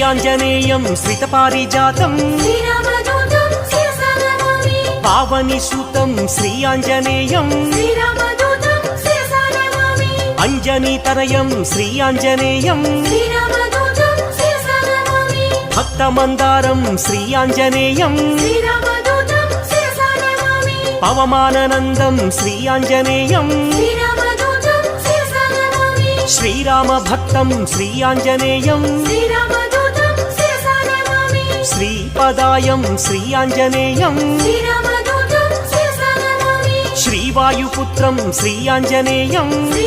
श्रीयाञ्जनेयं श्रितपारिजातं श्रीरामदूतं शिरसा नमामि पावनीसुतं श्रीयाञ्जनेयं श्रीरामदूतं शिरसा नमामि अञ्जनीतनयं श्रीयाञ्जनेयं श्रीरामदूतं शिरसा नमामि भक्तमन्दारं श्रीयाञ्जनेयं श्रीरामदूतं शिरसा नमामि पवमाननन्दं श्रीयाञ्जनेयं श्रीरामदूतं शिरसा नमामि श्रीरामभक्तं श्रीयाञ्जनेयं श्रीरामदूतं शिरसा नमामि श्रीपदायं श्रीयाञ्जनेयं श्रीरामदूतं शिरसा नमामि श्रीवायुपुत्रं श्रीयाञ्जनेयं